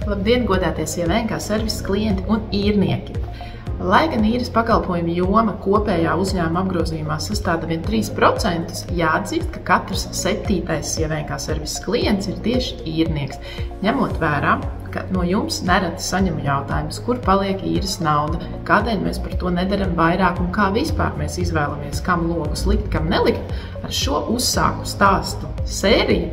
Labdien, godātie CVNK servises klienti un īrnieki! Lai gan īres pakalpojumu joma kopējā uzņēmuma apgrozījumā sastāda vien 3%, jāatzīst, ka katrs 7. CVNK servises klients ir tieši īrnieks, ņemot vērā, ka no jums nereti saņem jautājumus, kur paliek īres nauda, kādēļ mēs par to nedaram vairāk un kā vispār mēs izvēlamies, kam logus likt, kam nelikt. Ar šo uzsāku stāstu sēriju,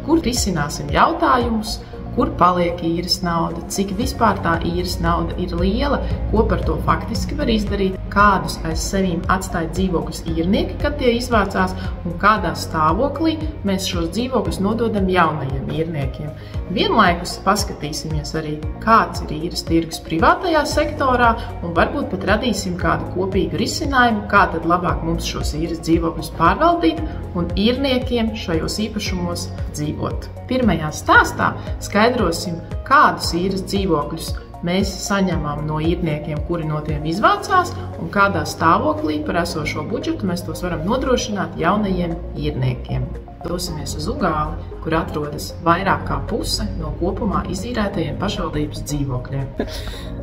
kur risināsim jautājumus, kur paliek īres nauda, cik vispār tā īres nauda ir liela, ko par to faktiski var izdarīt, kādus aiz sevīm atstāja dzīvokļus īrnieki, kad tie izvācās, un kādā stāvoklī mēs šos dzīvokļus nododam jaunajiem īrniekiem. Vienlaikus paskatīsimies arī, kāds ir īres tirgus privātajā sektorā, un varbūt pat radīsim kādu kopīgu risinājumu, kā tad labāk mums šos īres dzīvokļus pārvaldīt un īrniekiem šajos īpašumos dzīvot. Pirmajā stāstā skaidrosim, kādus īres dzīvokļus mēs saņemam no īrniekiem, kuri no tiem izvācās, un kādā stāvoklī par esošo budžetu mēs tos varam nodrošināt jaunajiem īrniekiem. Dosimies uz Ugāli, kur atrodas vairāk kā puse no kopumā izīrētajiem pašvaldības dzīvokļiem.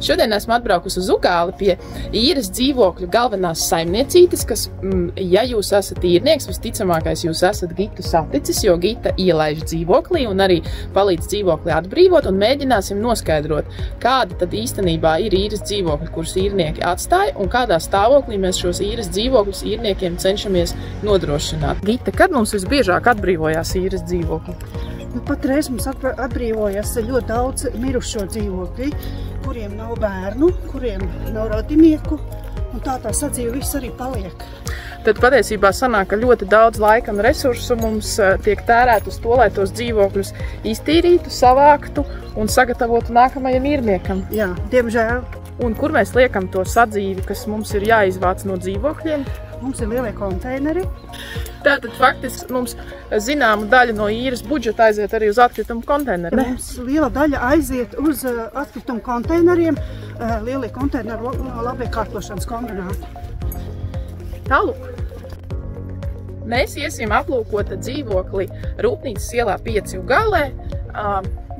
Šodien esmu atbraukusi uz Ugāli pie īres dzīvokļu galvenās saimniecītes, kas, ja jūs esat īrnieks, visticamākais jūs esat Gitu saticis, jo Gita ielaiž dzīvoklī un arī palīdz dzīvokli atbrīvot, un mēģināsim noskaidrot, kādi tad īstenībā ir īres dzīvokļi, kurus īrnieki atstāja, un kādā stāvoklī mēs šos īres dzīvokļus īrniekiem cenšamies nodrošināt. Gita, kad mums visbiežāk atbrīvojās īres dzīvokļi? Patreiz mums atbrīvojas ļoti daudz mirušo dzīvokļi, kuriem nav bērnu, kuriem nav radinieku, un tā sadzīve viss arī paliek. Tad patiesībā sanāk, ka ļoti daudz laika un resursu mums tiek tērēt uz to, lai tos dzīvokļus iztīrītu, savāktu un sagatavotu nākamajam īrniekam. Jā, diemžēl. Un kur mēs liekam to sadzīvi, kas mums ir jāizvāc no dzīvokļiem? Mums ir lielie konteineri. Tātad faktiski mums zināma daļa no īres budžeta aiziet arī uz atkritumu konteineriem. Mums liela daļa aiziet uz atkritumu konteineriem, lielie konteineru labiekārtošanas kombināti. Tālūk. Mēs iesim aplūkot dzīvokli Rūpnīcas ielā 5 Ugālē,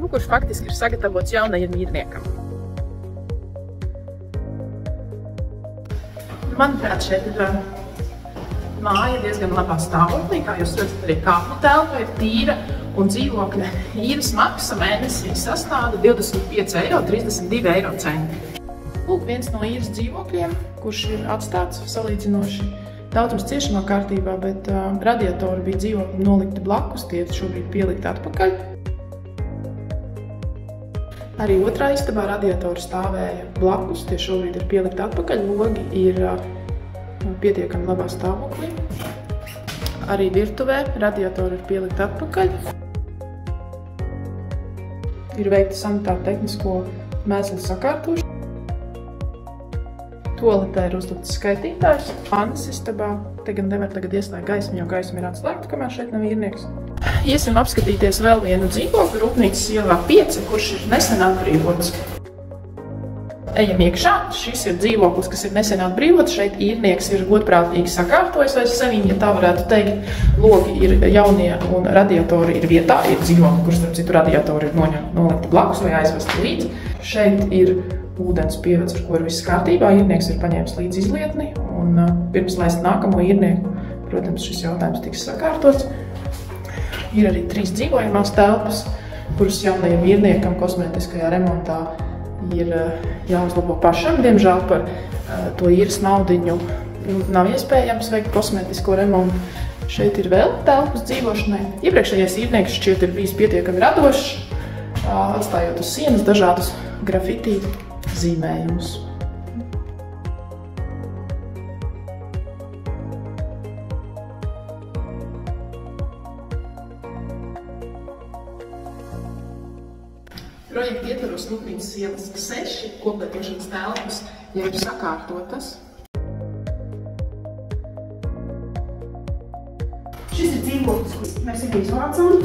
kurš faktiski ir sagatavots jaunajam īrniekam. Manuprāt, šeit ir māja diezgan labā stāvoklī, kā jūs redzat, arī kāpņu telpa ir tīra, un dzīvokļa īres maksa mēnesī sastāda 25,32 eiro centi. Lūk, viens no īres dzīvokļiem, kurš ir atstāts salīdzinoši daudzums ciešamā kārtībā, bet radiatori bija dzīvokļi nolikti blakus, tie šobrīd pielikti atpakaļ. Arī otrā istabā radiatori stāvēja blakus, tie šobrīd ir pielikti atpakaļ, logi ir pietiekami labā stāvoklī. Arī virtuvē radiatori ir pielikti atpakaļ. Ir veikta sanitāra tehnisko mēslu sakārtošana. Toaletē ir uzlikts skaitītājs. Vannas istabā, te gan nevar tagad ieslēgt gaismu, jo gaisma ir atslēgta, kamēr šeit nav īrnieks. Iesim apskatīties vēl vienu dzīvokli Rūpnīcas ielā 5, kurš ir nesen atbrīvots. Ejam iekšā. Šis ir dzīvoklis, kas ir nesen atbrīvots. Šeit īrnieks ir godprātīgi sakārtojis aiz sevīm, ja tā varētu teikt. Logi ir jaunie un radiatori ir vietā. Ir dzīvokli, kurš starp citu radiatori ir nolikti blakus vai aizvesti līdzi. Šeit ir ūdens pievads, ar ko ir viss kārtībā. Īrnieks ir paņēmis līdz izlietni, un pirms laist nākamo īrnieku, protams, šis jautājums tiks sakārtots. Ir arī 3 dzīvojamās telpas, kuras jaunajam īrniekam kosmētiskajā remontā ir jāuzlabo pašam. Diemžēl par to īres naudiņu nav iespējams veikt kosmētisko remontu. Šeit ir vēl telpas dzīvošanai. Iepriekšējais īrnieks šķiet ir bijis pietiekami radošs, atstājot uz sienas dažādus grafitī zīmējumus. Projekta ietvaros Rūpnīcas ielas 6 koplietošanas telpas jau ir sakārtotas. Šis ir dzīvoklis, ko mēs ir izvācām.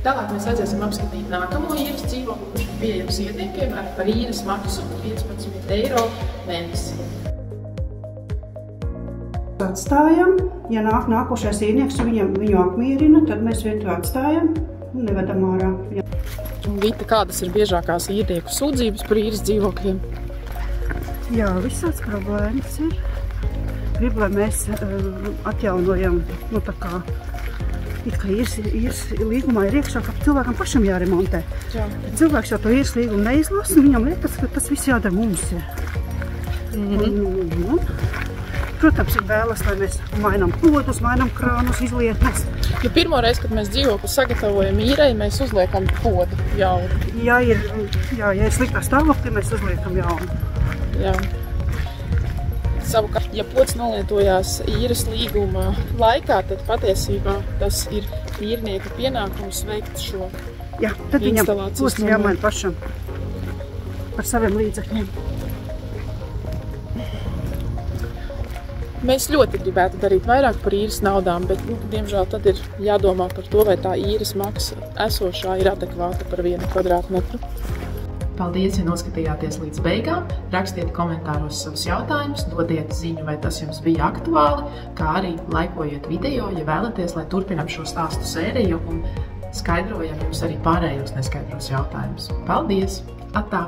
Tālāk mēs redzēsim apskatīt nākamo īres dzīvokli, kurš ir pieejams īrniekiem par īres maksu 15 eiro mēnesī. Atstājam, ja nākošais īrnieks viņu apmierina, tad mēs vietu atstājam un nevedam ārā. Jā. Un Vita, kādas ir biežākās īrnieku sūdzības par īres dzīvokļiem? Jā, visāds problēmas ir. Grib, lai mēs atjaunojam, tā kā īres līgumā ir iekšā, ka cilvēkam pašam jāremontē. Jā. Cilvēks jau to īres līgumu neizlasa, un viņam liekas, ka tas viss jādara mums. Protams, ir vēlas, lai mēs mainām podus, mainām krānus, izlietnes. Pirmo reizi, kad mēs dzīvokli sagatavojam īrei, mēs uzliekam podu jaunu. Ja ir sliktā stāvoklī, mēs uzliekam jaunu. Jā. Savukārt, ja pods nolietojās īres līguma laikā, tad patiesībā tas ir īrnieka pienākums veikt šo Jā, tad viņam instalācijas pods jāmaina pašam par saviem līdzekļiem. Mēs ļoti gribētu darīt vairāk par īres naudām, bet, diemžēl, tad ir jādomā par to, vai tā īres maksa esošā ir adekvāta par 1 kvadrātmetru. Paldies, ja noskatījāties līdz beigām. Rakstiet komentāros savus jautājumus, dodiet ziņu, vai tas jums bija aktuāli, kā arī laikojiet video, ja vēlaties, lai turpinam šo stāstu sēriju un skaidrojam jums arī pārējos neskaidros jautājumus. Paldies! Atā!